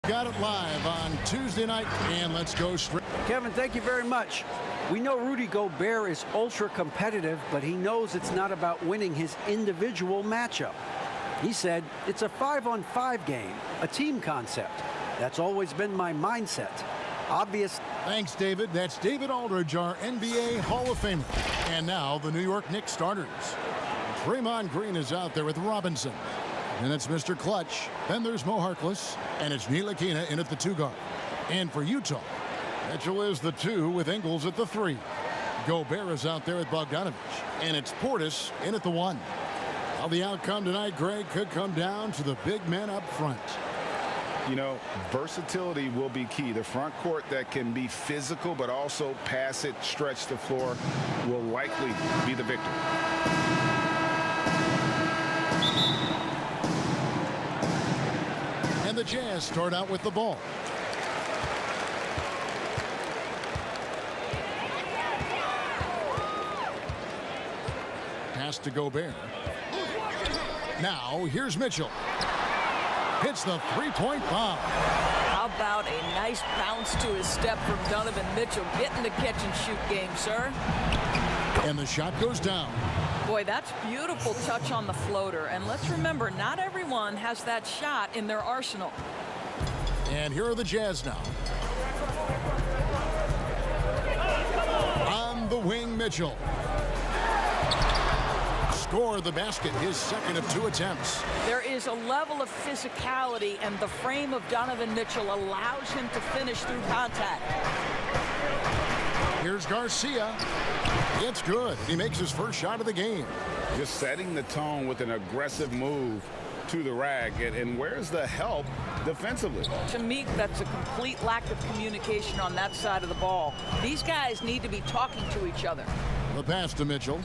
Got it live on Tuesday night, and let's go straight. Kevin, thank you very much. We know Rudy Gobert is ultra competitive, but he knows it's not about winning his individual matchup. He said, it's a 5-on-5 game, a team concept. That's always been my mindset. Obvious. Thanks, David. That's David Aldridge, our NBA Hall of Famer. And now the New York Knicks starters. Draymond Green is out there with Robinson. And it's Mr. Clutch. Then there's Mo Harkless. And it's Ntilikina in at the 2 guard. And for Utah, Mitchell is the 2 with Ingles at the 3. Gobert is out there with Bogdanovich. And it's Portis in at the 1. Well, the outcome tonight, Greg, could come down to the big men up front. You know, versatility will be key. The front court that can be physical but also pass it, stretch the floor will likely be the victor. And the Jazz start out with the ball. Pass to Gobert. Now here's Mitchell. Hits the three-point bomb. How about a nice bounce to his step from Donovan Mitchell. Getting the catch-and-shoot game, sir. And the shot goes down. Boy, that's beautiful touch on the floater. And let's remember, not everyone has that shot in their arsenal. And here are the Jazz now. On the wing, Mitchell. Score the basket, his second of 2 attempts. There is a level of physicality, and the frame of Donovan Mitchell allows him to finish through contact. Here's Garcia. It's good. He makes his first shot of the game. Just setting the tone with an aggressive move to the rack. And where's the help defensively? To me, that's a complete lack of communication on that side of the ball. These guys need to be talking to each other. The pass to Mitchell.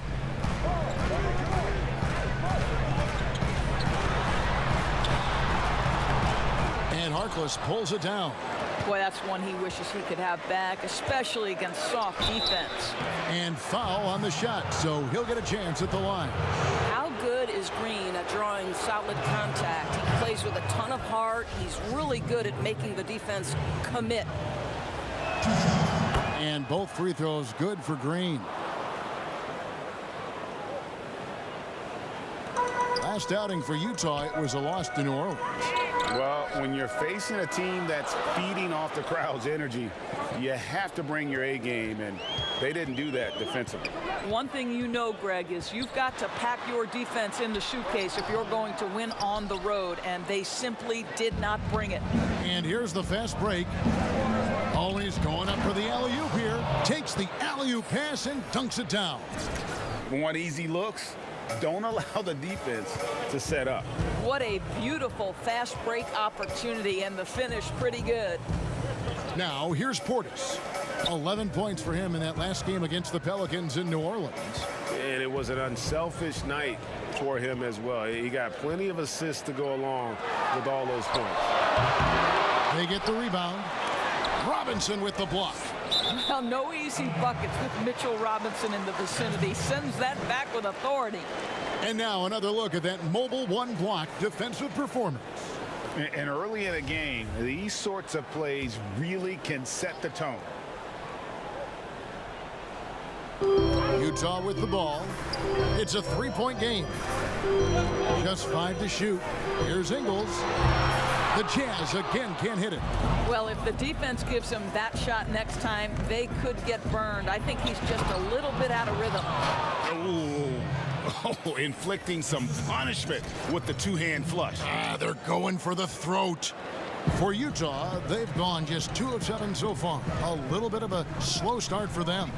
And Harkless pulls it down. Boy, that's one he wishes he could have back, especially against soft defense. And foul on the shot, so he'll get a chance at the line. How good is Green at drawing solid contact? He plays with a ton of heart. He's really good at making the defense commit. And both free throws good for Green. Last outing for Utah, it was a loss to New Orleans. Well, when you're facing a team that's feeding off the crowd's energy, you have to bring your A game, and they didn't do that defensively. One thing you know, Greg, is you've got to pack your defense in the suitcase if you're going to win on the road, and they simply did not bring it. And here's the fast break. Always going up for the alley-oop here. Takes the alley-oop pass and dunks it down. Want easy looks? Don't allow the defense to set up. What a beautiful fast break opportunity, and the finish pretty good. Now here's Portis. 11 points for him in that last game against the Pelicans in New Orleans. And it was an unselfish night for him as well. He got plenty of assists to go along with all those points. They get the rebound. Robinson with the block. Well, no easy buckets with Mitchell Robinson in the vicinity. Sends that back with authority. And now another look at that mobile one-block defensive performance. And early in a game, these sorts of plays really can set the tone. Utah with the ball. It's a 3-point game. Just 5 to shoot. Here's Ingles. The Jazz again can't hit it. Well, if the defense gives him that shot next time, they could get burned. I think he's just a little bit out of rhythm. Oh, inflicting some punishment with the two-hand flush. They're going for the throat. For Utah, they've gone just 2 of 7 so far. A little bit of a slow start for them.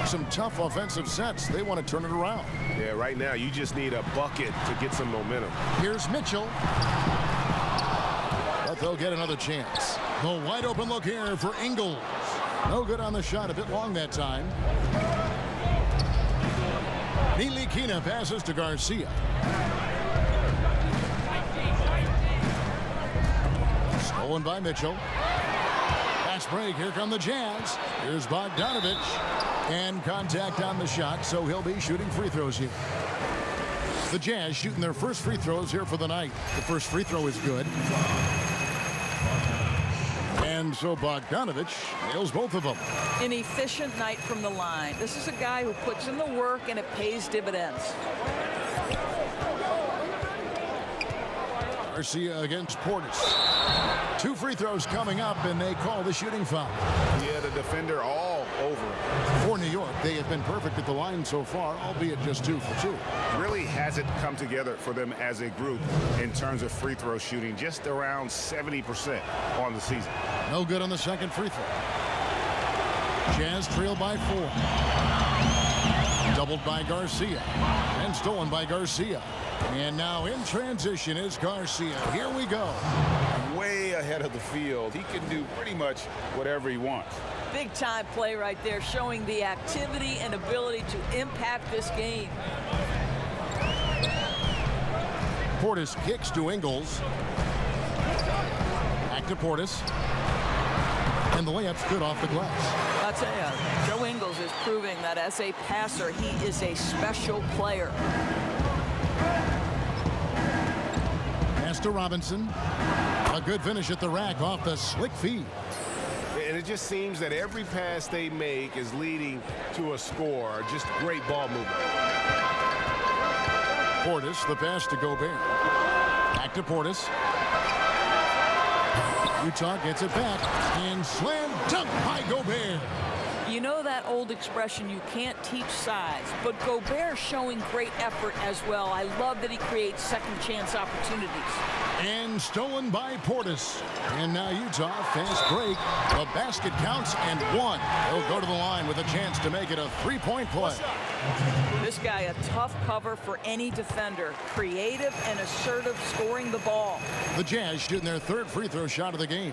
Some tough offensive sets. They want to turn it around. Yeah, right now you just need a bucket to get some momentum. Here's Mitchell. But they'll get another chance. The wide open look here for Ingles. No good on the shot. A bit long that time. Ntilikina passes to Garcia. Stolen by Mitchell. Fast break. Here come the Jazz. Here's Bogdanovich. And contact on the shot, so he'll be shooting free throws here. The Jazz shooting their first free throws here for the night. The first free throw is good. And so Bogdanovich nails both of them. An efficient night from the line. This is a guy who puts in the work and it pays dividends. Garcia against Portis. 2 free throws coming up, and they call the shooting foul. Yeah, the defender all over. For New York, they have been perfect at the line so far, albeit just 2 for 2. Really hasn't come together for them as a group in terms of free throw shooting, just around 70% on the season. No good on the second free throw. Jazz trail by 4. Doubled by Garcia and stolen by Garcia. And now in transition is Garcia. Here we go. Way ahead of the field. He can do pretty much whatever he wants. Big time play right there, showing the activity and ability to impact this game. Portis kicks to Ingles. Back to Portis. And the layup's good off the glass. I'll tell you, Joe Ingles is proving that as a passer, he is a special player. Pass to Robinson. A good finish at the rack off the slick feed. And it just seems that every pass they make is leading to a score. Just great ball movement. Portis, the pass to Gobert. Back to Portis. Utah gets it back. And slam dunk by Gobert. You know that old expression, you can't teach size, but Gobert showing great effort as well. I love that he creates second chance opportunities. And stolen by Portis. And now Utah, fast break. The basket counts and 1. He'll go to the line with a chance to make it a 3-point play. This guy, a tough cover for any defender. Creative and assertive scoring the ball. The Jazz shooting their 3rd free throw shot of the game.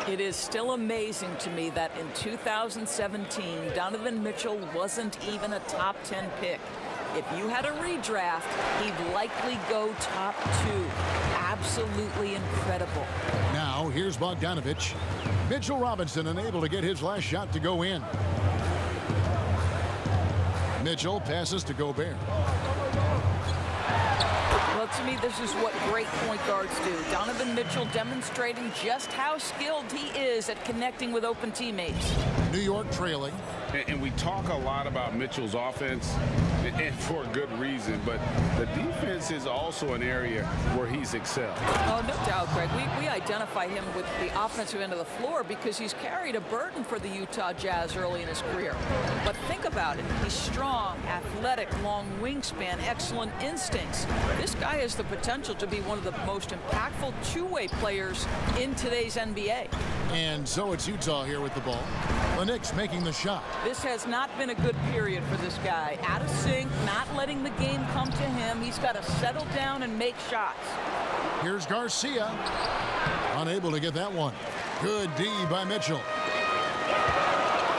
It is still amazing to me that in 2017, Donovan Mitchell wasn't even a top 10 pick. If you had a redraft, he'd likely go top 2. Absolutely incredible. Now, here's Bogdanovich. Mitchell Robinson unable to get his last shot to go in. Mitchell passes to Gobert. Well, to me, this is what great point guards do. Donovan Mitchell demonstrating just how skilled he is at connecting with open teammates. New York trailing. And we talk a lot about Mitchell's offense, and for good reason, but the defense is also an area where he's excelled. Oh, no doubt, Greg. We identify him with the offensive end of the floor because he's carried a burden for the Utah Jazz early in his career. But think about it. He's strong, athletic, long wingspan, excellent instincts. This guy has the potential to be one of the most impactful two-way players in today's NBA. And so it's Utah here with the ball. The Knicks making the shot. This has not been a good period for this guy. Out of sync, not letting the game come to him. He's got to settle down and make shots. Here's Garcia. Unable to get that one. Good D by Mitchell.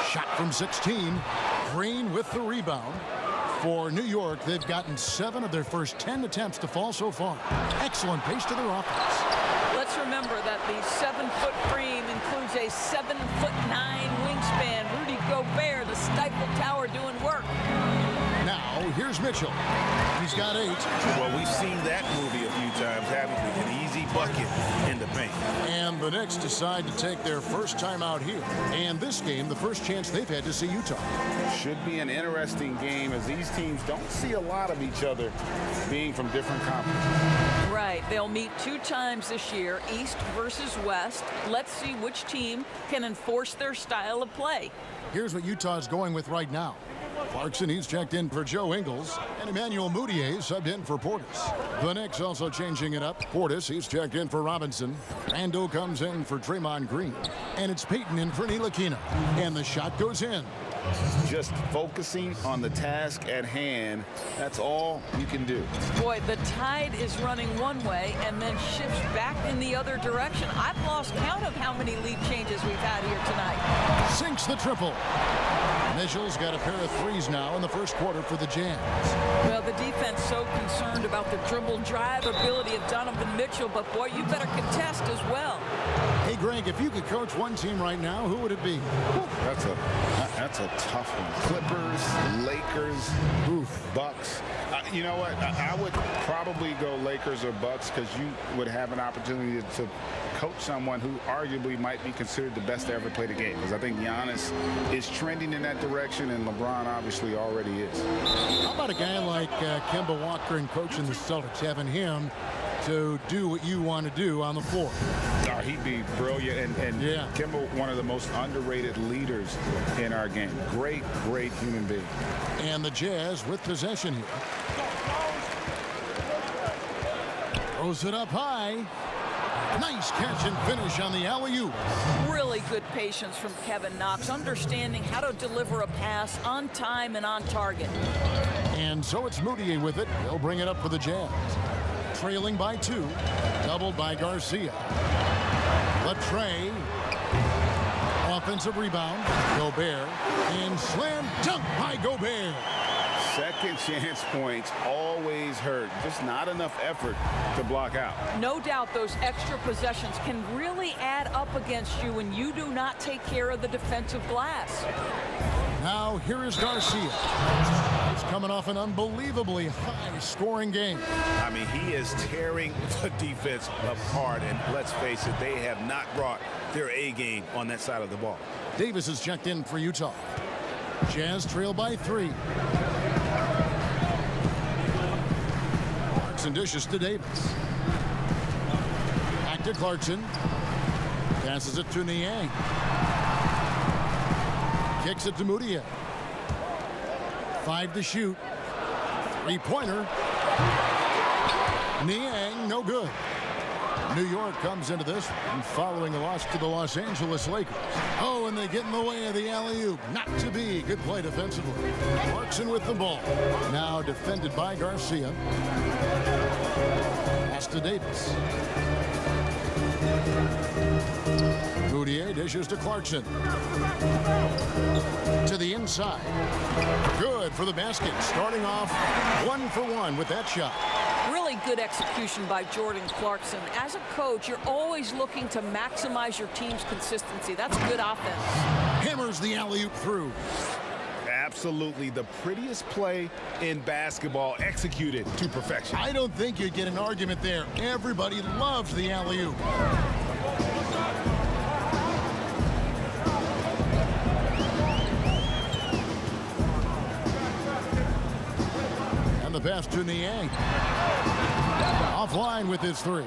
Shot from 16. Green with the rebound. For New York, they've gotten 7 of their first 10 attempts to fall so far. Excellent pace to their offense. Let's remember that the 7-foot frame includes a 7'9" wingspan. Rudy Gobert, the Stifle Tower, doing work. Now, here's Mitchell. He's got 8. Well, we've seen that movie a few times, haven't we? An easy bucket in the paint. And the Knicks decide to take their first time out here. And this game, the first chance they've had to see Utah. Should be an interesting game as these teams don't see a lot of each other being from different conferences. Right. They'll meet 2 times this year, East versus West. Let's see which team can enforce their style of play. Here's what Utah's going with right now. Clarkson, he's checked in for Joe Ingles, and Emmanuel Mudiay subbed in for Portis. The Knicks also changing it up. Portis, he's checked in for Robinson. Rando comes in for Draymond Green. And it's Payton in for Ntilikina. And the shot goes in. Just focusing on the task at hand, that's all you can do. Boy, the tide is running one way and then shifts back in the other direction. I've lost count of how many lead changes we've had here tonight. Sinks the triple. Mitchell's got a pair of 3s now in the first quarter for the Jazz. Well, the defense so concerned about the dribble drive ability of Donovan Mitchell, but boy, you better contest as well. Hey, Greg, if you could coach one team right now, who would it be? That's a tough one. Clippers, Lakers, Bucks. You know what? I would probably go Lakers or Bucks because you would have an opportunity to coach someone who arguably might be considered the best to ever play the game. Because I think Giannis is trending in that direction, and LeBron obviously already is. How about a guy like Kemba Walker and coaching the Celtics, having him to do what you want to do on the floor? Oh, he'd be brilliant, and yeah. Kemba, one of the most underrated leaders in our game. Great human being. And the Jazz with possession here. Throws it up high. Nice catch and finish on the alley-oop. Really good patience from Kevin Knox, understanding how to deliver a pass on time and on target. And so it's Moutier with it. He'll bring it up for the Jazz. Trailing by 2. Doubled by Garcia. Latrey. Offensive rebound. Gobert. And slam dunk by Gobert. Second chance points always hurt. Just not enough effort to block out. No doubt those extra possessions can really add up against you when you do not take care of the defensive glass. Now here is Garcia. He's coming off an unbelievably high-scoring game. I mean, he is tearing the defense apart, and let's face it, they have not brought their A game on that side of the ball. Davis is checked in for Utah. Jazz trail by 3. Clarkson dishes to Davis. Back to Clarkson. Passes it to Niang. Kicks it to Moutier. 5 to shoot. 3-pointer. Niang, no good. New York comes into this one following a loss to the Los Angeles Lakers. Oh, and they get in the way of the alley-oop. Not to be. Good play defensively. Clarkson with the ball. Now defended by Garcia. Pass to Davis. Moutier dishes to Clarkson. To the inside. Good for the basket. Starting off 1 for 1 with that shot. Really good execution by Jordan Clarkson. As a coach, you're always looking to maximize your team's consistency. That's good offense. Hammers the alley-oop through. Absolutely the prettiest play in basketball, executed to perfection. I don't think you'd get an argument there. Everybody loves the alley-oop. And the pass to Niang. Offline with his 3.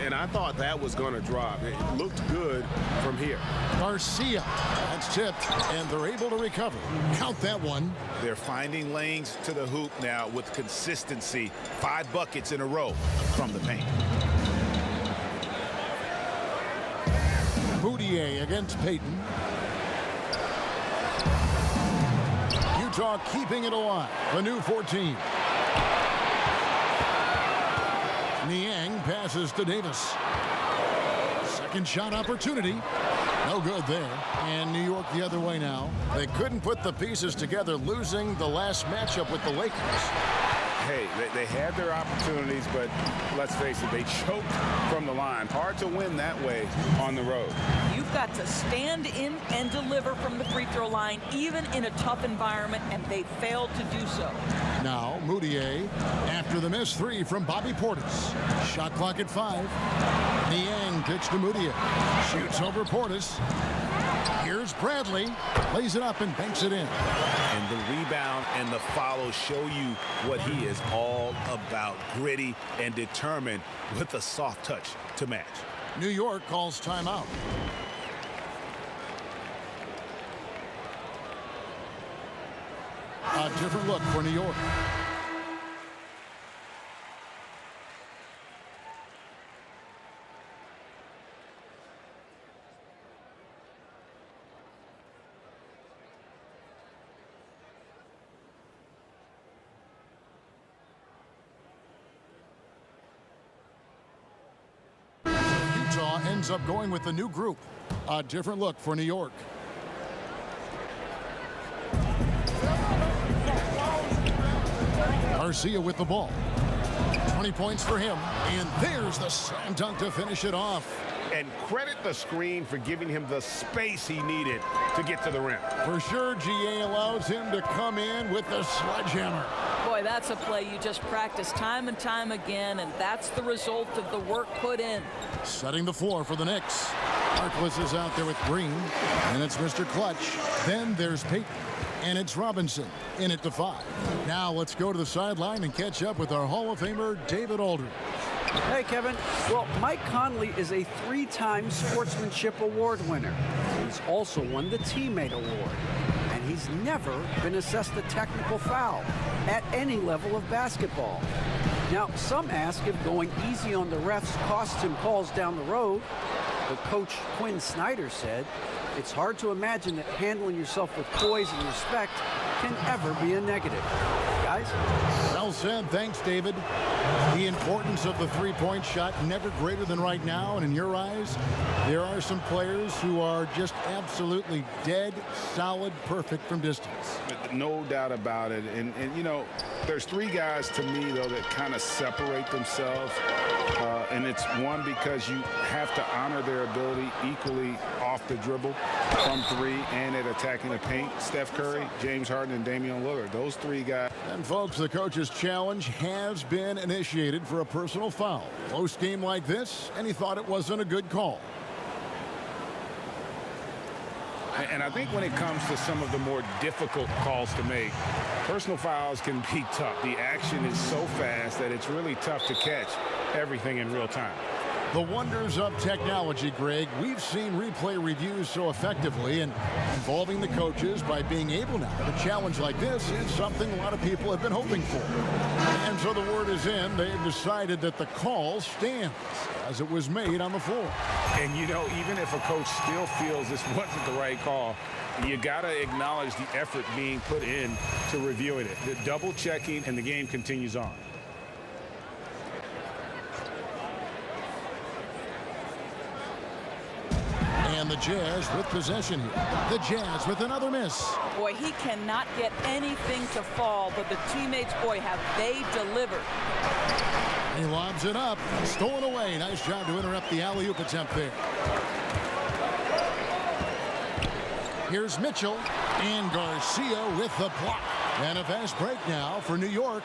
And I thought that was going to drop. It looked good from here. Garcia. That's tipped, and they're able to recover. Count that one. They're finding lanes to the hoop now with consistency. 5 buckets in a row from the paint. Moutier against Payton. Utah keeping it alive. The new 14. Niang passes to Davis. Second shot opportunity. No good there. And New York the other way now. They couldn't put the pieces together, losing the last matchup with the Lakers. Hey, they had their opportunities, but let's face it, they choked from the line. Hard to win that way on the road. You've got to stand in and deliver from the free throw line, even in a tough environment, and they failed to do so. Now, Moutier, after the missed 3 from Bobby Portis. Shot clock at 5. Niang kicks to Moutier. Shoots over Portis. Here's Bradley. Lays it up and banks it in. And the rebound and the follow show you what he is all about. Gritty and determined with a soft touch to match. New York calls timeout. A different look for New York. Utah ends up going with the new group. A different look for New York. Garcia with the ball. 20 points for him. And there's the slam dunk to finish it off. And credit the screen for giving him the space he needed to get to the rim. For sure, GA allows him to come in with the sledgehammer. Boy, Boy, that's a play you just practice time and time again, and that's the result of the work put in. Setting the floor for the Knicks. Harkless is out there with Green, and it's Mr. Clutch. Then there's Payton, and it's Robinson in at the 5. Now let's go to the sideline and catch up with our Hall of Famer, David Aldridge. Hey, Kevin. Well, Mike Conley is a 3-time Sportsmanship Award winner. He's also won the Teammate Award. And he's never been assessed a technical foul at any level of basketball. Now, some ask if going easy on the refs costs him calls down the road. But Coach Quinn Snyder said, it's hard to imagine that handling yourself with poise and respect can ever be a negative. Guys? Well said. Thanks, David. The importance of the three-point shot never greater than right now. And in your eyes, there are some players who are just absolutely dead, solid, perfect from distance. No doubt about it. And you know, there's 3 guys to me, though, that kind of separate themselves. And it's one, because you have to honor their ability equally off the dribble, from 3, and at attacking the paint. Steph Curry, James Harden, and Damian Lillard. Those 3 guys. And folks, the coach's challenge has been initiated for a personal foul. Close game like this, and he thought it wasn't a good call. And I think when it comes to some of the more difficult calls to make, personal fouls can be tough. The action is so fast that it's really tough to catch everything in real time. The wonders of technology, Greg. We've seen replay reviews so effectively, and involving the coaches by being able now to challenge like this is something a lot of people have been hoping for. And so the word is in. They've decided that the call stands as it was made on the floor. And, you know, even if a coach still feels this wasn't the right call, you got to acknowledge the effort being put in to reviewing it. The double checking, and the game continues on. And the Jazz with possession here. The Jazz with another miss. Boy, he cannot get anything to fall, but the teammates, boy, have they delivered. He lobs it up. Stolen away. Nice job to interrupt the alley-oop attempt there. Here's Mitchell. And Garcia with the block. And a fast break now for New York.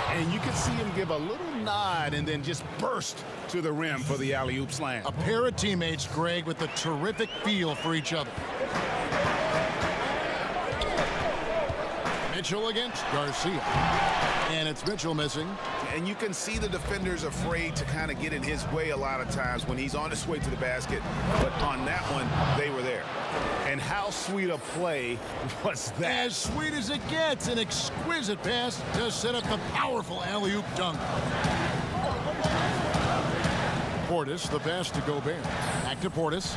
And you can see him give a little nod and then just burst to the rim for the alley-oop slam. A pair of teammates, Greg, with a terrific feel for each other. Mitchell against Garcia. And it's Mitchell missing. And you can see the defenders afraid to kind of get in his way a lot of times when he's on his way to the basket. But on that one, they were there. And how sweet a play was that? As sweet as it gets. An exquisite pass to set up the powerful alley-oop dunk. Portis, the pass to Gobert. Back to Portis.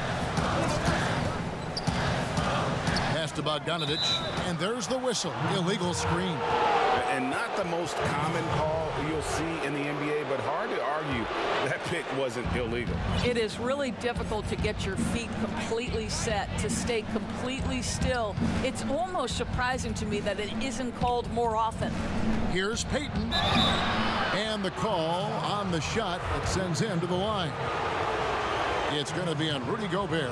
Pass to Bogdanovich. And there's the whistle. Illegal screen. And not the most common call you'll see in the NBA, but hard to argue that pick wasn't illegal. It is really difficult to get your feet completely set, to stay completely still. It's almost surprising to me that it isn't called more often. Here's Payton. And the call on the shot that sends him to the line. It's going to be on Rudy Gobert.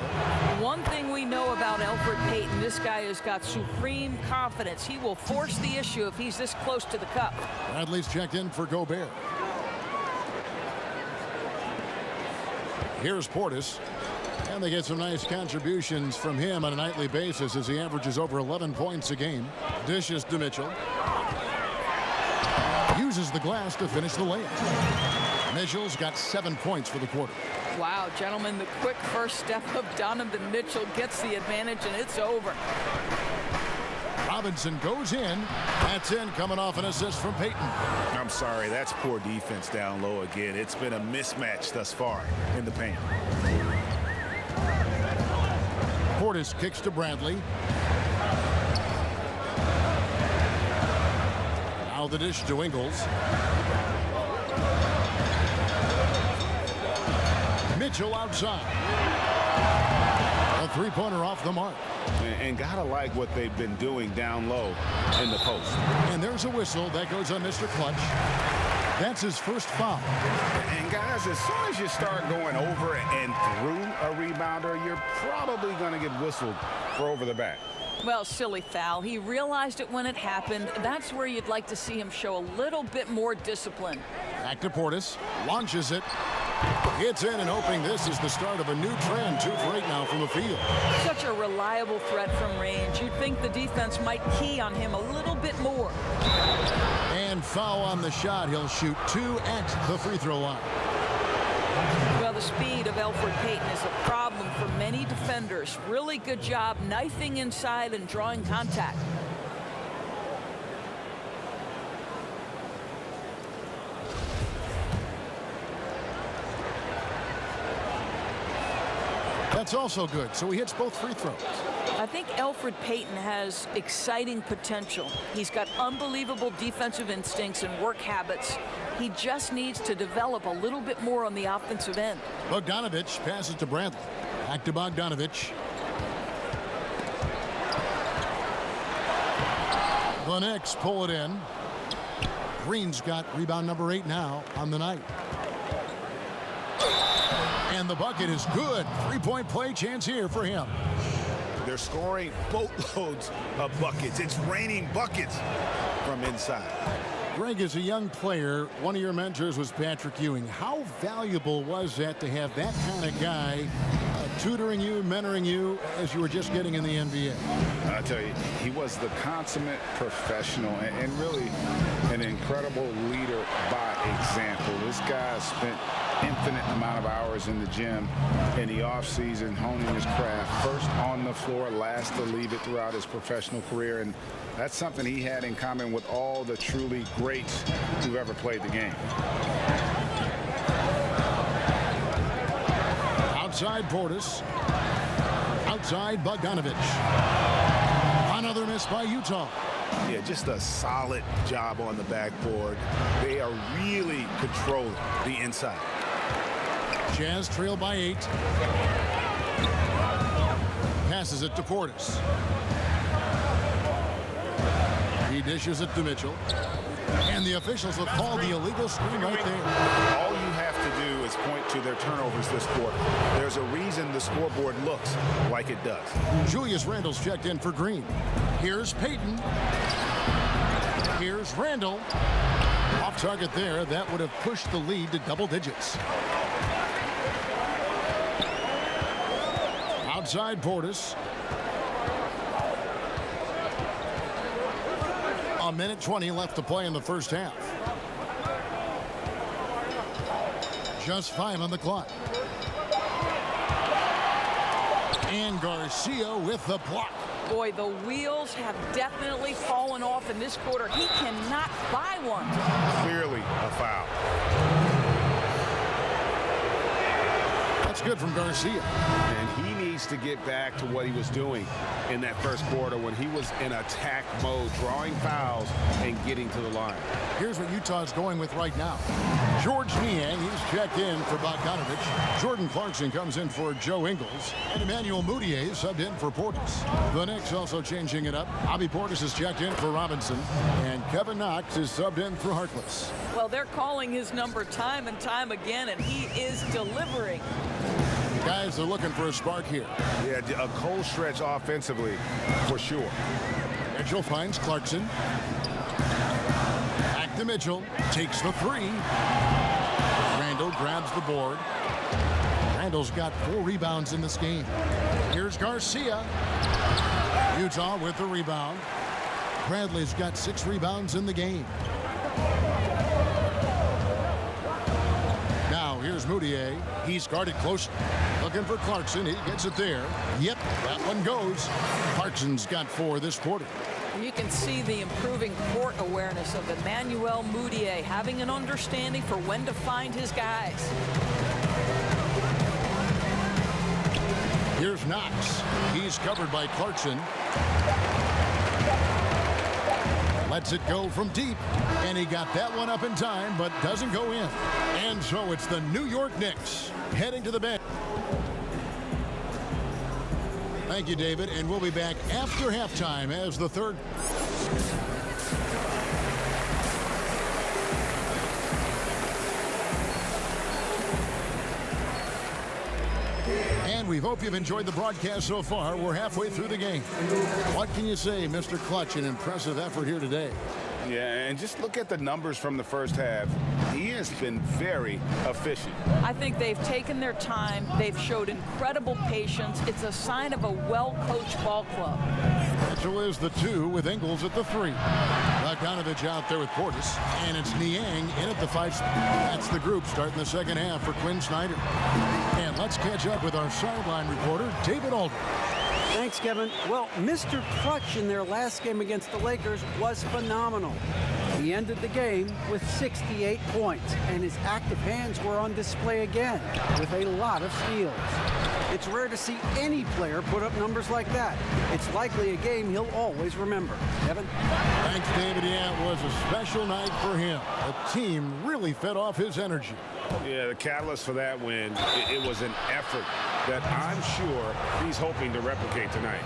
One thing we know about Elfrid Payton, this guy has got supreme confidence. He will force the issue if he's this close to the cup. Bradley's checked in for Gobert. Here's Portis. And they get some nice contributions from him on a nightly basis as he averages over 11 points a game. Dishes to Mitchell. Uses the glass to finish the layup. Mitchell's got 7 points for the quarter. Wow, gentlemen, the quick first step of Donovan Mitchell gets the advantage, and it's over. Robinson goes in. That's in, coming off an assist from Payton. I'm sorry, that's poor defense down low again. It's been a mismatch thus far in the paint. Portis kicks to Bradley. Now the dish to Ingles. Mitchell outside. A three-pointer off the mark. And gotta like what they've been doing down low in the post. And there's a whistle that goes on Mr. Clutch. That's his first foul. And guys, as soon as you start going over and through a rebounder, you're probably going to get whistled for over the back. Well, silly foul. He realized it when it happened. That's where you'd like to see him show a little bit more discipline. Back to Portis. Launches it. Hits in and hoping this is the start of a new trend. 2 for 8 now from the field. Such a reliable threat from range. You'd think the defense might key on him a little bit more. And foul on the shot. He'll shoot 2 at the free throw line. Well, the speed of Elfrid Payton is a problem for many defenders. Really good job knifing inside and drawing contact. That's also good. So he hits both free throws. I think Elfrid Payton has exciting potential. He's got unbelievable defensive instincts and work habits. He just needs to develop a little bit more on the offensive end. Bogdanovich passes to Bradley. Back to Bogdanovich. The Knicks pull it in. Green's got rebound number 8 now on the night. And the bucket is good. 3-point play chance here for him. They're scoring boatloads of buckets. It's raining buckets from inside. Greg, as a young player, one of your mentors was Patrick Ewing. How valuable was that to have that kind of guy tutoring you, mentoring you as you were just getting in the NBA? I tell you, he was the consummate professional and really an incredible leader by example. This guy spent infinite amount of hours in the gym in the offseason honing his craft, first on the floor, last to leave it throughout his professional career, and that's something he had in common with all the truly greats who've ever played the game. Outside Portis. Outside Bogdanovich. Another miss by Utah. Yeah, just a solid job on the backboard. They are really controlling the inside. Jazz trail by 8. Passes it to Portis. He dishes it to Mitchell. And the officials will call the illegal screen right there. All you have to do is point to their turnovers this quarter. There's a reason the scoreboard looks like it does. Julius Randle's checked in for Green. Here's Payton. Here's Randle. Off target there. That would have pushed the lead to double digits. Outside Portis. A minute 20 left to play in the first half. Just 5 on the clock. And Garcia with the block. Boy, the wheels have definitely fallen off in this quarter. He cannot buy one. Clearly a foul. That's good from Garcia. And he needs to get back to what he was doing in that first quarter when he was in attack mode, drawing fouls and getting to the line. Here's what Utah's going with right now. George Niang, he's checked in for Bogdanovich. Jordan Clarkson comes in for Joe Ingles. And Emmanuel Mudiay subbed in for Portis. The Knicks also changing it up. Bobby Portis is checked in for Robinson. And Kevin Knox is subbed in for Harkless. Well, they're calling his number time and time again, and he is delivering. Guys are looking for a spark here. Yeah, a cold stretch offensively for sure. Mitchell finds Clarkson. Back to Mitchell. Takes the 3. Randle grabs the board. Randle's got 4 rebounds in this game. Here's Garcia. Utah with the rebound. Bradley's got 6 rebounds in the game. Now here's Mudiay. He's guarded close. Looking for Clarkson. He gets it there. Yep, that one goes. Clarkson's got 4 this quarter. You can see the improving court awareness of Emmanuel Mudiay, having an understanding for when to find his guys. Here's Knox. He's covered by Clarkson. Lets it go from deep. And he got that one up in time, but doesn't go in. And so it's the New York Knicks heading to the bench. Thank you, David. And we'll be back after halftime as the third. And we hope you've enjoyed the broadcast so far. We're halfway through the game. What can you say, Mr. Clutch? An impressive effort here today. Yeah, and just look at the numbers from the first half. He has been very efficient. I think they've taken their time. They've showed incredible patience. It's a sign of a well-coached ball club. Mitchell is the 2 with Ingles at the 3. Bogdanovich out there with Portis. And it's Niang in at the 5. That's the group starting the second half for Quinn Snyder. And let's catch up with our sideline reporter, David Aldridge. Thanks, Kevin. Well, Mr. Clutch in their last game against the Lakers was phenomenal. He ended the game with 68 points, and his active hands were on display again with a lot of steals. It's rare to see any player put up numbers like that. It's likely a game he'll always remember. Kevin? Thanks, David. Yeah, it was a special night for him. The team really fed off his energy. Yeah, the catalyst for that win, it was an effort that I'm sure he's hoping to replicate tonight.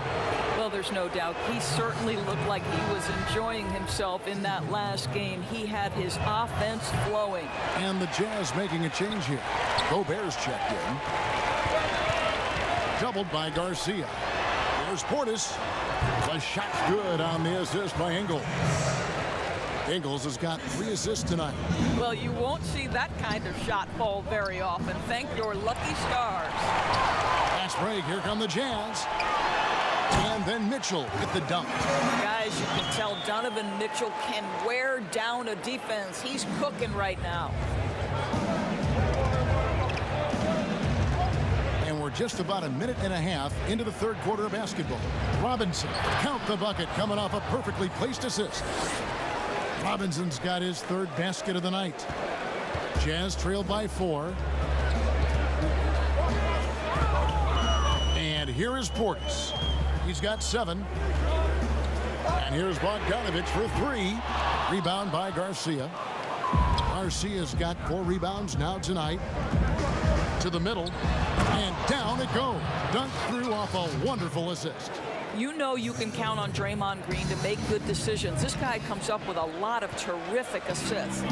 Well, there's no doubt. He certainly looked like he was enjoying himself in that last game. He had his offense flowing. And the Jazz making a change here. Gobert's checked in. Doubled by Garcia. There's Portis. The shot's good on the assist by Ingles. Ingles has got 3 assists tonight. Well, you won't see that kind of shot fall very often. Thank your lucky stars. Last break, here come the Jazz. And then Mitchell with the dunk. Guys, you can tell Donovan Mitchell can wear down a defense. He's cooking right now. And we're just about a minute and a half into the third quarter of basketball. Robinson, count the bucket, coming off a perfectly placed assist. Robinson's got his 3rd basket of the night. Jazz trailed by 4. And here is Portis. He's got 7. And here's Bogdanovich for 3. Rebound by Garcia. Garcia's got 4 rebounds now tonight. To the middle. And down it goes. Dunked through off a wonderful assist. You know you can count on Draymond Green to make good decisions. This guy comes up with a lot of terrific assists.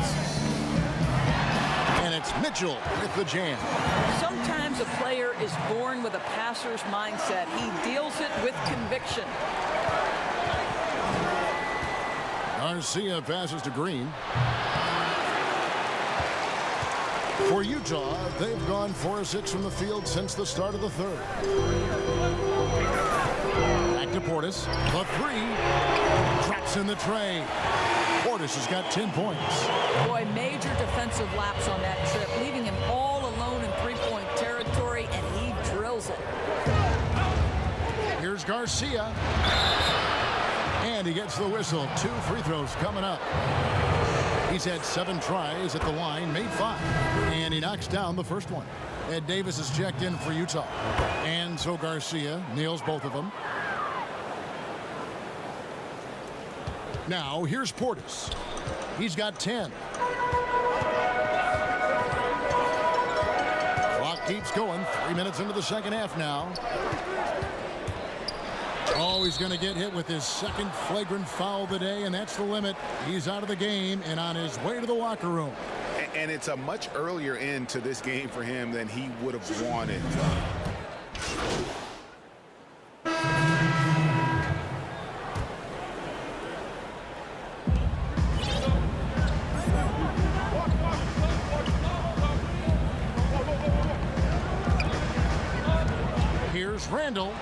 And it's Mitchell with the jam. Sometimes a player is born with a passer's mindset. He deals it with conviction. Garcia passes to Green. For Utah, they've gone 4 of 6 from the field since the start of the third. Back to Portis. The 3. Traps in the tray. Portis has got 10 points. Boy, major defensive lapse on that trip, leaving him all alone in three-point territory, and he drills it. Here's Garcia. And he gets the whistle. 2 free throws coming up. He's had 7 tries at the line, made 5. And he knocks down the first one. Ed Davis is checked in for Utah. And so Garcia nails both of them. Now, here's Portis. He's got 10. Clock keeps going. 3 minutes into the second half now. Oh, he's going to get hit with his 2nd flagrant foul of the day, and that's the limit. He's out of the game and on his way to the locker room. And it's a much earlier end to this game for him than he would have wanted. Here's Randall,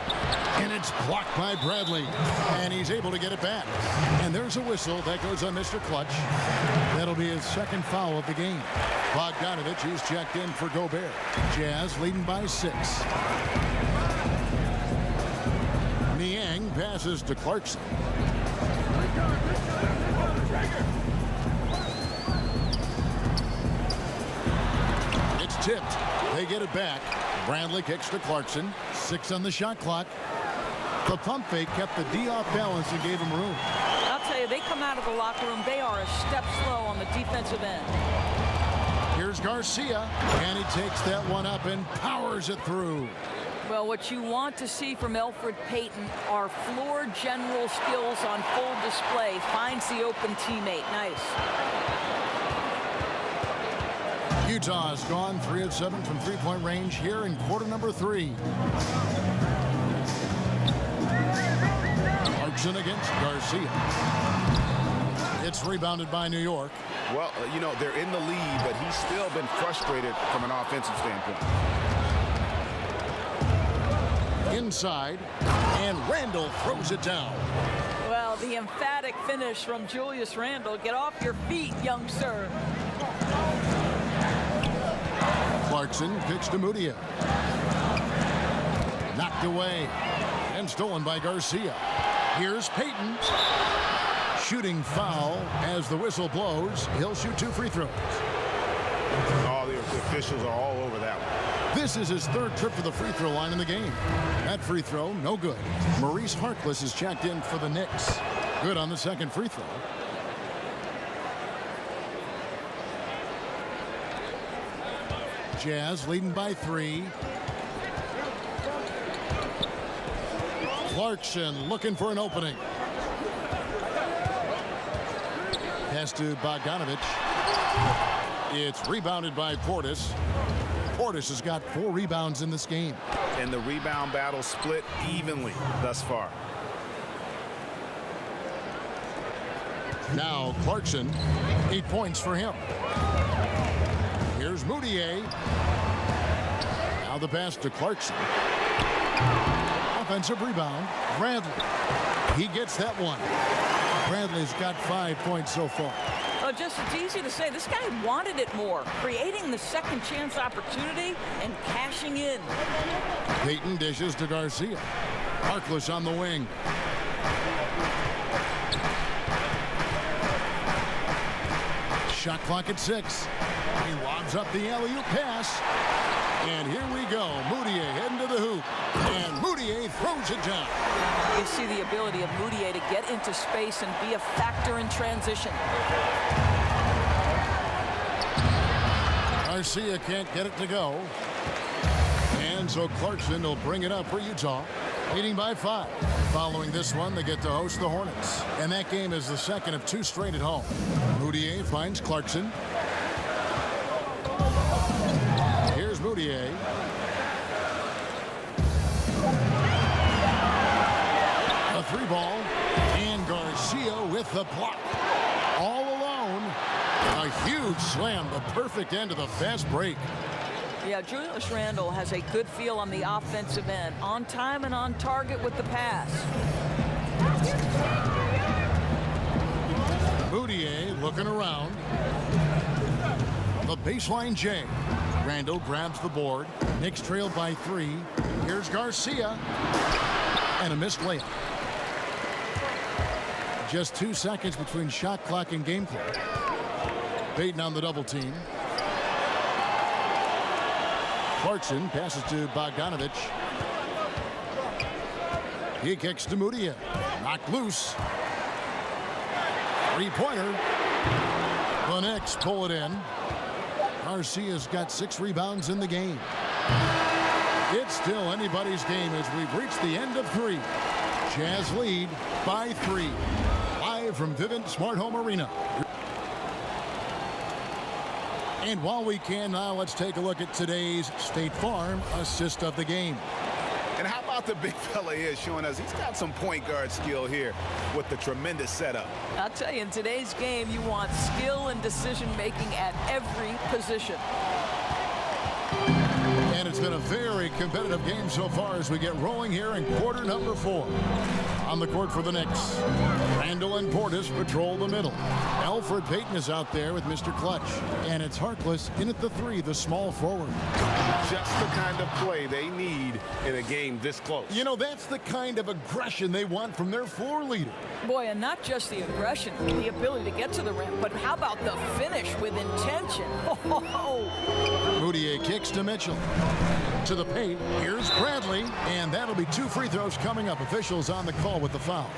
and it's blocked by Bradley, and he's able to get it back. And there's a whistle that goes on Mr. Clutch. That'll be his 2nd foul of the game. Bogdanovich is checked in for Gobert. Jazz leading by 6. Niang passes to Clarkson. It's tipped. They get it back. Bradley kicks to Clarkson. 6 on the shot clock. The pump fake kept the D off balance and gave him room. I'll tell you, they come out of the locker room, they are a step slow on the defensive end. Here's Garcia, and he takes that one up and powers it through. Well, what you want to see from Elfrid Payton are floor general skills on full display. Finds the open teammate. Nice. Utah has gone 3 of 7 from three-point range here in quarter number 3. Clarkson against Garcia. It's rebounded by New York. Well, you know, they're in the lead, but he's still been frustrated from an offensive standpoint. Inside, and Randall throws it down. Well, the emphatic finish from Julius Randle. Get off your feet, young sir. Clarkson kicks to Mudia. Knocked away and stolen by Garcia. Here's Payton. Shooting foul as the whistle blows. He'll shoot 2 free throws. All the officials are all over that one. This is his 3rd trip to the free throw line in the game. That free throw, no good. Maurice Harkless is checked in for the Knicks. Good on the 2nd free throw. Jazz leading by 3. Clarkson looking for an opening. Pass to Bogdanovich. It's rebounded by Portis. Portis has got 4 rebounds in this game. And the rebound battle split evenly thus far. Now Clarkson, 8 points for him. Here's Mudiay. Now the pass to Clarkson. Offensive rebound. Bradley. He gets that one. Bradley's got 5 points so far. Oh, just it's easy to say. This guy wanted it more, creating the second chance opportunity and cashing in. Payton dishes to Garcia. Harkless on the wing. Shot clock at 6. He lobs up the alley-oop pass. And here we go. Mudiay heading to the hoop. And Mudiay throws it down. You see the ability of Mudiay to get into space and be a factor in transition. Garcia can't get it to go. And so Clarkson will bring it up for Utah, leading by 5. Following this one, they get to host the Hornets. And that game is the 2nd of 2 straight at home. Mudiay finds Clarkson. Here's Mudiay. A 3-ball. And Garcia with the block. All alone. A huge slam, the perfect end of the fast break. Yeah, Julius Randle has a good feel on the offensive end, on time and on target with the pass. Mudiay looking around. The baseline J. Randle grabs the board. Knicks trailed by 3. Here's Garcia. And a missed layup. Just 2 seconds between shot clock and game clock. Payton on the double team. Clarkson passes to Bogdanovich. He kicks to Mudiay. Knocked loose. 3-pointer. The Knicks pull it in. Garcia's got 6 rebounds in the game. It's still anybody's game as we've reached the end of 3. Jazz lead by 3. Live from Vivint Smart Home Arena. And while we can now, let's take a look at today's State Farm assist of the game. And how about the big fella here showing us he's got some point guard skill here with the tremendous setup. I'll tell you, in today's game, you want skill and decision-making at every position. And it's been a very competitive game so far as we get rolling here in quarter number 4. On the court for the Knicks, Randle and Portis patrol the middle. Elfrid Payton is out there with Mr. Clutch. And it's Harkless in at the 3, the small forward. Just the kind of play they need in a game this close. You know, that's the kind of aggression they want from their floor leader. Boy, and not just the aggression, the ability to get to the rim, but how about the finish with intention? Mudiay kicks to Mitchell. To the paint, here's Bradley, and that'll be 2 free throws coming up. Officials on the call with the foul.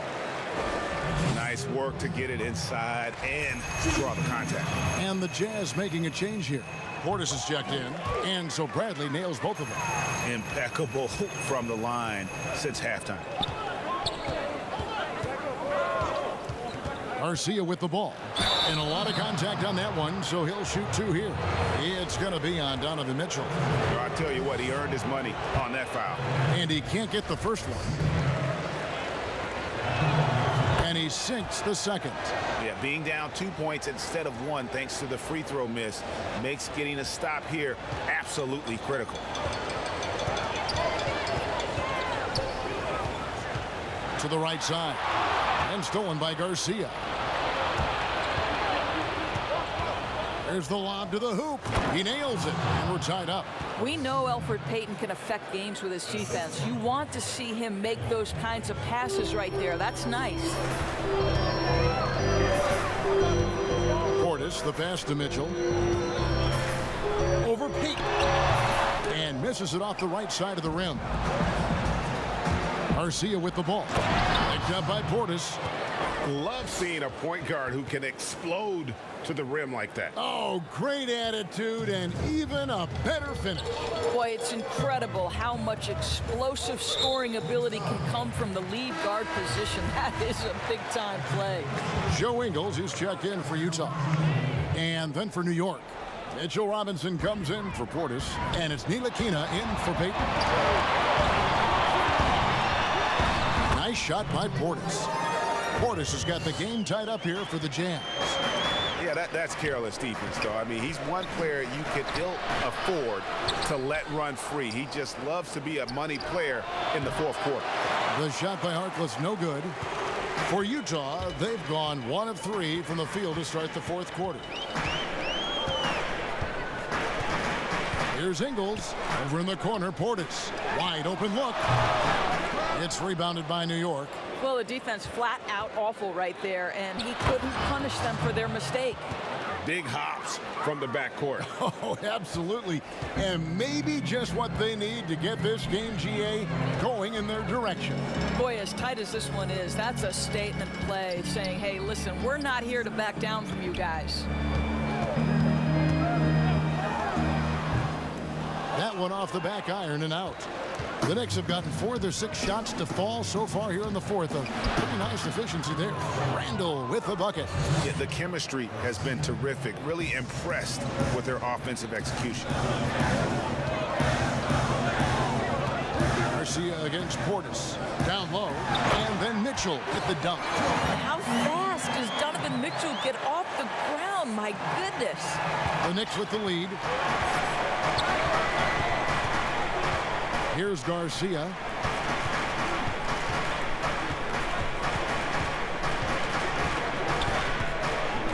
Nice work to get it inside and draw the contact. And the Jazz making a change here. Portis is checked in, and so Bradley nails both of them. Impeccable from the line since halftime. Garcia with the ball. And a lot of contact on that one, so he'll shoot 2 here. It's going to be on Donovan Mitchell. I tell you what, he earned his money on that foul. And he can't get the first one. And he sinks the second. Yeah, being down 2 points instead of 1 thanks to the free throw miss makes getting a stop here absolutely critical. To the right side. And stolen by Garcia. There's the lob to the hoop. He nails it, and we're tied up. We know Elfrid Payton can affect games with his defense. You want to see him make those kinds of passes right there. That's nice. Portis, the pass to Mitchell. Over Payton. And misses it off the right side of the rim. Garcia with the ball. Picked up by Portis. Love seeing a point guard who can explode to the rim like that. Oh, great attitude and even a better finish. Boy, it's incredible how much explosive scoring ability can come from the lead guard position. That is a big-time play. Joe Ingles is checked in for Utah. And then for New York, Mitchell Robinson comes in for Portis, and it's Ntilikina in for Payton. Nice shot by Portis. Portis has got the game tied up here for the Jazz. Yeah, that's careless defense, though. I mean, he's one player you could ill afford to let run free. He just loves to be a money player in the fourth quarter. The shot by Harkless, no good. For Utah, they've gone 1 of 3 from the field to start the fourth quarter. Here's Ingles. Over in the corner, Portis. Wide open look. It's rebounded by New York. Well, the defense flat out awful right there, and he couldn't punish them for their mistake. Big hops from the backcourt. Oh, absolutely. And maybe just what they need to get this game, GA, going in their direction. Boy, as tight as this one is, that's a statement play saying, hey, listen, we're not here to back down from you guys. That one off the back iron and out. The Knicks have gotten 4 of their 6 shots to fall so far here in the fourth. A pretty nice efficiency there. Randall with the bucket. Yeah, the chemistry has been terrific. Really impressed with their offensive execution. Garcia against Portis. Down low. And then Mitchell with the dunk. How fast does Donovan Mitchell get off the ground? My goodness. The Knicks with the lead. Here's Garcia.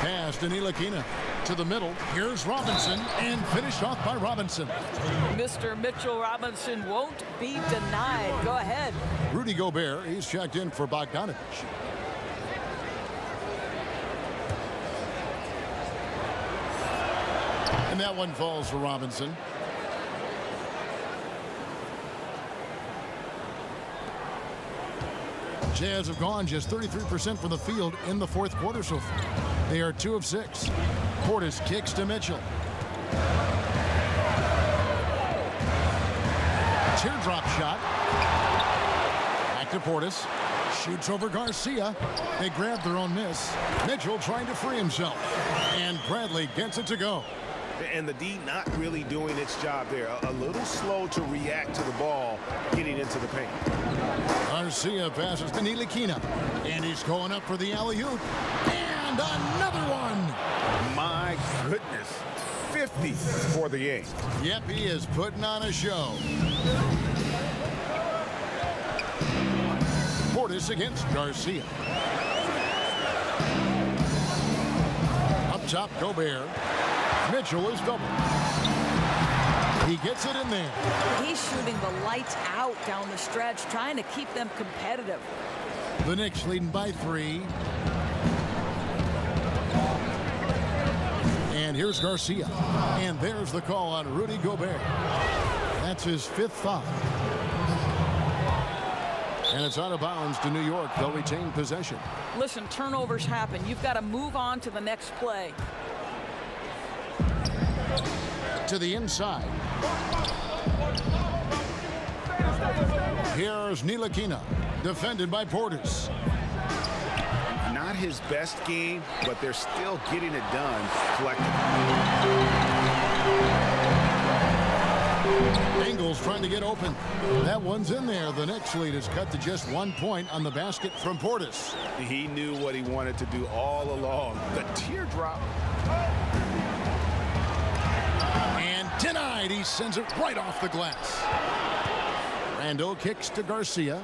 Pass to Ntilikina. To the middle. Here's Robinson. And finished off by Robinson. Mr. Mitchell Robinson won't be denied. Go ahead. Rudy Gobert. He's checked in for Bogdanovich. And that one falls for Robinson. Jazz have gone just 33% from the field in the fourth quarter so far. They are 2 of 6. Portis kicks to Mitchell. Teardrop shot. Back to Portis. Shoots over Garcia. They grab their own miss. Mitchell trying to free himself. And Bradley gets it to go. And the D not really doing its job there. A little slow to react to the ball getting into the paint. Garcia passes to Ntilikina. And he's going up for the alley-oop. And another one. My goodness. 50 for the game. Yep, he is putting on a show. Portis against Garcia. Up top, Gobert. Mitchell is double. He gets it in there. He's shooting the lights out down the stretch, trying to keep them competitive. The Knicks leading by 3. And here's Garcia. And there's the call on Rudy Gobert. That's his 5th foul. And it's out of bounds to New York. They'll retain possession. Listen, turnovers happen. You've got to move on to the next play. To the inside. Here's Ntilikina, defended by Portis. Not his best game, but they're still getting it done collectively. Ingles trying to get open. That one's in there. The Knicks lead is cut to just 1 point on the basket from Portis. He knew what he wanted to do all along. The teardrop. And denied. He sends it right off the glass. Randall kicks to Garcia.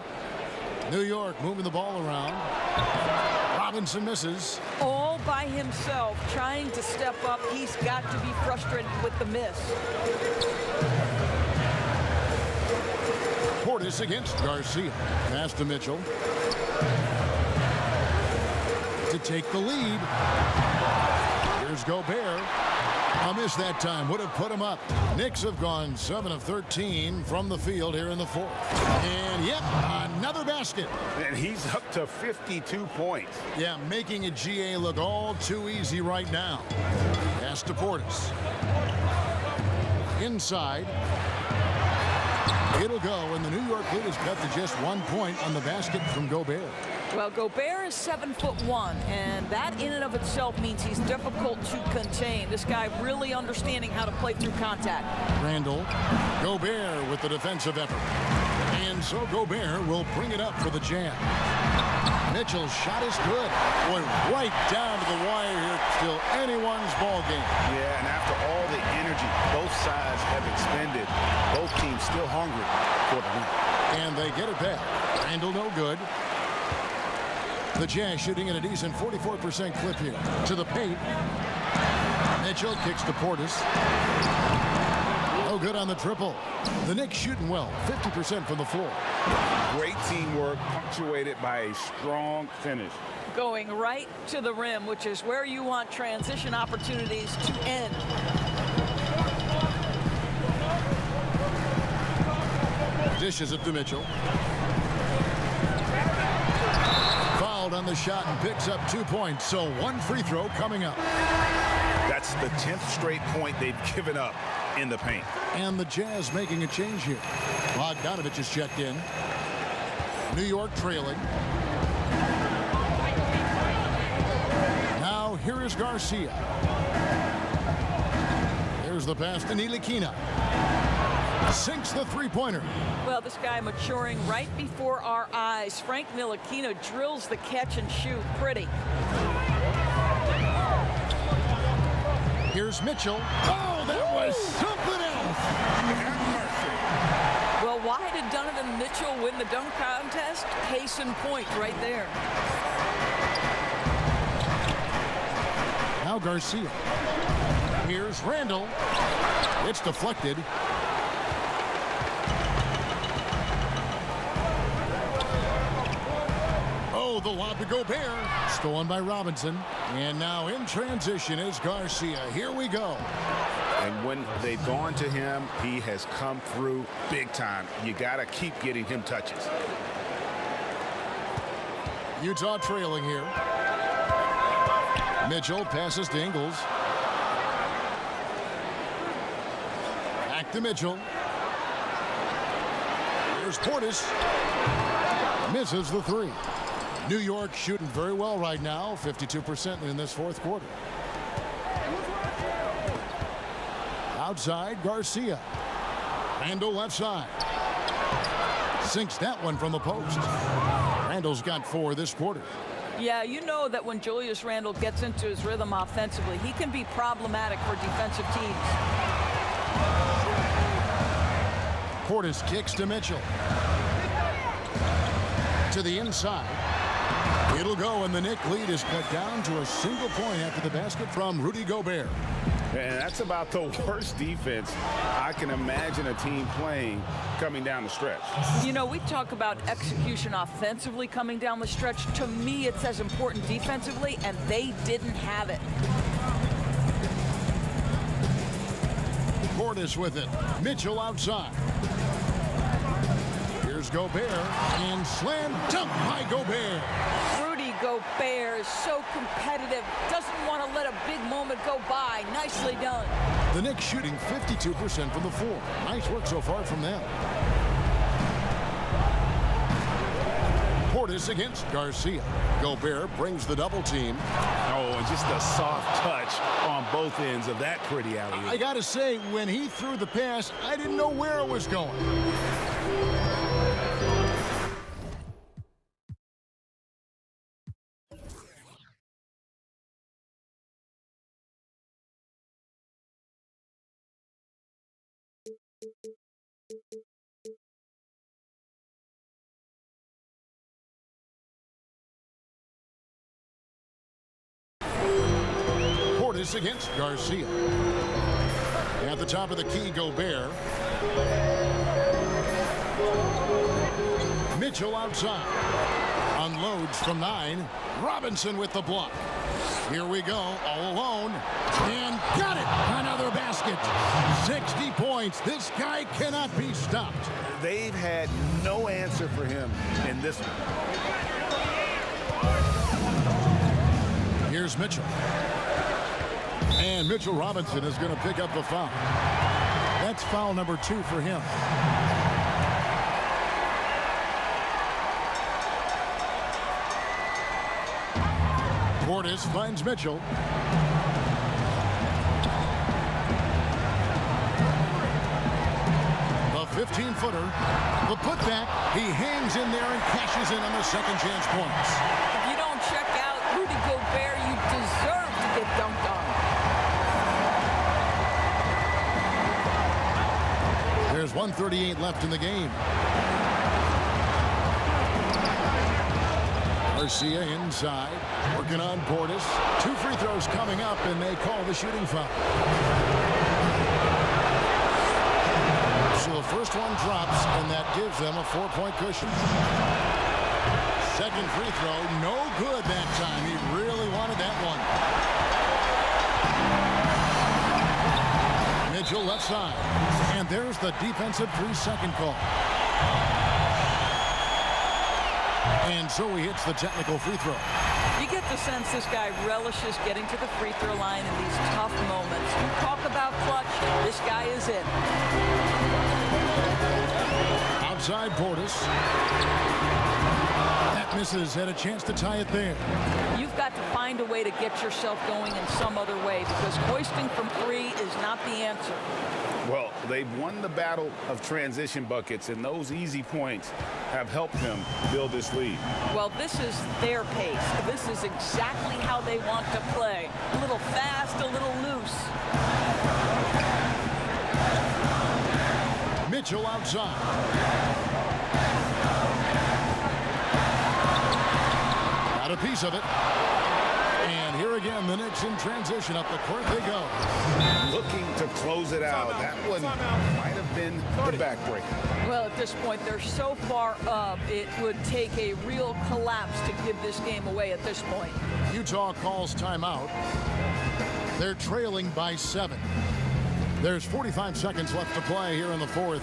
New York moving the ball around. Robinson misses. All by himself, trying to step up. He's got to be frustrated with the miss. Portis against Garcia. Pass to Mitchell. To take the lead. Here's Gobert. A miss that time would have put him up. Knicks have gone 7 of 13 from the field here in the fourth. And yep, another basket. And he's up to 52 points. Yeah, making a GA look all too easy right now. Pass to Portis. Inside. It'll go, and the New York lead is cut to just 1 point on the basket from Gobert. Well, Gobert is 7'1", and that in and of itself means he's difficult to contain. This guy really understanding how to play through contact. Randall. Gobert with the defensive effort. And so Gobert will bring it up for the Jam. Mitchell's shot is good. Boy, right down to the wire here. Still anyone's ball game. Yeah, and after all the energy both sides have expended, both teams still hungry for the win. And they get it back. Randall no good. The Jazz shooting at a decent 44% clip here. To the paint. Mitchell kicks to Portis. No good on the triple. The Knicks shooting well. 50% from the floor. Great teamwork punctuated by a strong finish. Going right to the rim, which is where you want transition opportunities to end. Dishes it to Mitchell. Fouled on the shot and picks up 2 points. So 1 free throw coming up. That's the 10th straight point they've given up in the paint. And the Jazz making a change here. Bogdanovich is checked in. New York trailing. Now here is Garcia. There's the pass to Ntilikina. Sinks the three-pointer. Well, this guy maturing right before our eyes. Frank Ntilikina drills the catch and shoot. Pretty. Here's Mitchell. Oh, that was something else. Well, why did Donovan Mitchell win the dunk contest? Case in point right there. Now Garcia. Here's Randall. It's deflected. Oh, the lob to Gobert. Stolen by Robinson. And now in transition is Garcia. Here we go. And when they've gone to him, he has come through big time. You got to keep getting him touches. Utah trailing here. Mitchell passes to Ingles. Back to Mitchell. Here's Portis. Misses the three. New York shooting very well right now. 52% in this fourth quarter. Outside, Garcia. Randall left side. Sinks that one from the post. Randall's got 4 this quarter. Yeah, you know that when Julius Randle gets into his rhythm offensively, he can be problematic for defensive teams. Portis kicks to Mitchell. To the inside. It'll go, and the Knicks lead is cut down to a single point after the basket from Rudy Gobert. And that's about the worst defense I can imagine a team playing coming down the stretch. You know, we talk about execution offensively coming down the stretch. To me, it's as important defensively, and they didn't have it. Portis with it. Mitchell outside. Here's Gobert, and slam dunk by Gobert. Rudy Gobert is so competitive, doesn't want to let a big moment go by. Nicely done. The Knicks shooting 52% from the floor. Nice work so far from them. Portis Portis against Garcia. Gobert brings the double team. Oh, and just a soft touch on both ends of that pretty alley-oop. I got to say, when he threw the pass, I didn't know where it was going. Portis against Garcia. At the top of the key, Gobert. Mitchell outside. Unloads from 9. Robinson with the block. Here we go, all alone. And got it! Another basket. 60 points. This guy cannot be stopped. They've had no answer for him in this one. Here's Mitchell. And Mitchell Robinson is going to pick up the foul. That's foul number 2 for him. Portis finds Mitchell. The 15-footer. The putback. He hangs in there and cashes in on the second chance points. If you don't check out Rudy Gobert, you deserve to get dunked on. There's 1:38 left in the game. Garcia inside, working on Portis. 2 free throws coming up, and they call the shooting foul. So the first one drops, and that gives them a 4-point cushion. Second free throw, no good that time. He really wanted that one. Mitchell left side, and there's the defensive 3-second call. And so he hits the technical free throw. You get the sense this guy relishes getting to the free throw line in these tough moments. You talk about clutch, this guy is it. Outside Portis. That misses. Had a chance to tie it there. You've got to find a way to get yourself going in some other way, because hoisting from 3 is not the answer. Well, they've won the battle of transition buckets, and those easy points have helped them build this lead. Well, this is their pace. This is exactly how they want to play. A little fast, a little loose. Mitchell outside. Got a piece of it. And here again, the Knicks in transition. Up the court they go. Looking to close it out. That one might have been the backbreaker. Well, at this point, they're so far up, it would take a real collapse to give this game away at this point. Utah calls timeout. They're trailing by 7. There's 45 seconds left to play here in the fourth.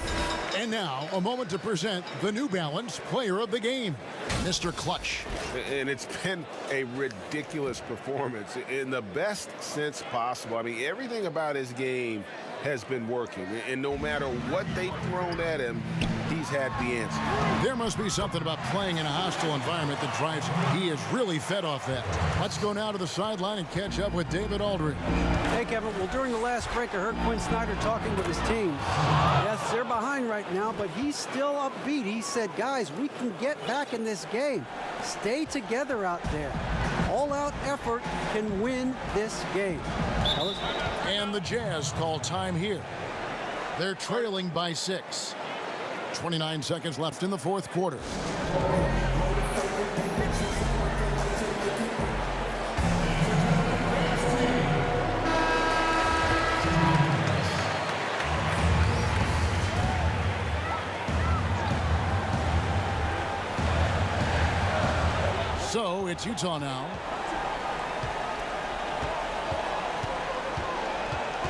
And now, a moment to present the New Balance Player of the Game, Mr. Clutch. And it's been a ridiculous performance in the best sense possible. I mean, everything about his game has been working. And no matter what they've thrown at him, he's had the answer. There must be something about playing in a hostile environment that drives him. He is really fed off that. Let's go now to the sideline and catch up with David Aldridge. Hey, Kevin. Well, during the last break, I heard Quinn Snyder talking with his team. Yes, they're behind right now, but he's still upbeat. He said, guys, we can get back in this game. Stay together out there. All-out effort can win this game. And the Jazz call time here. They're trailing by 6. 29 seconds left in the fourth quarter. So it's Utah now.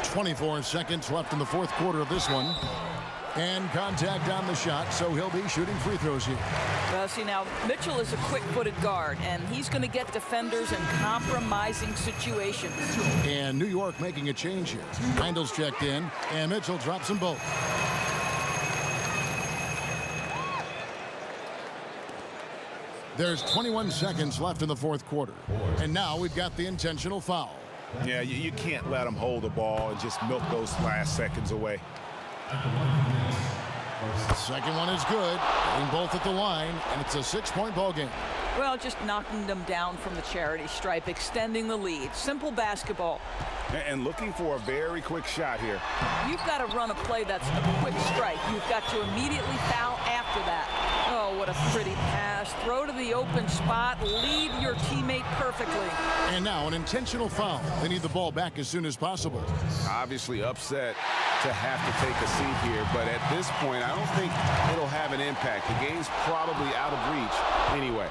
24 seconds left in the fourth quarter of this one. And contact on the shot, so he'll be shooting free throws here. Well, see, now, Mitchell is a quick-footed guard, and he's going to get defenders in compromising situations. And New York making a change here. Randall's checked in, and Mitchell drops them both. There's 21 seconds left in the fourth quarter. And now we've got the intentional foul. Yeah, you can't let them hold the ball and just milk those last seconds away. The second one is good. Getting both at the line, and it's a 6-point ball game. Well, just knocking them down from the charity stripe, extending the lead. Simple basketball. And looking for a very quick shot here. You've got to run a play that's a quick strike. You've got to immediately foul after that. Oh, what a pretty pass. Throw to the open spot. Lead your teammate perfectly. And now an intentional foul. They need the ball back as soon as possible. Obviously upset to have to take a seat here, but at this point, I don't think it'll have an impact. The game's probably out of reach anyway.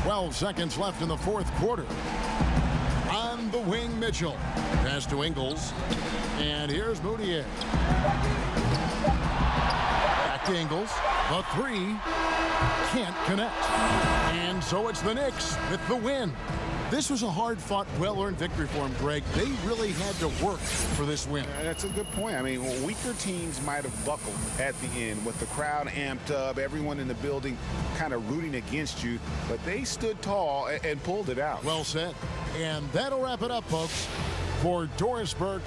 12 seconds left in the fourth quarter. On the wing, Mitchell. Pass to Ingles. And here's Moutier. Back to Ingles. The three. Can't connect. And so it's the Knicks with the win. This was a hard-fought, well-earned victory for them, Greg. They really had to work for this win. That's a good point. I mean, weaker teams might have buckled at the end with the crowd amped up, everyone in the building kind of rooting against you, but they stood tall and pulled it out. Well said. And that'll wrap it up, folks. For Dorisburg.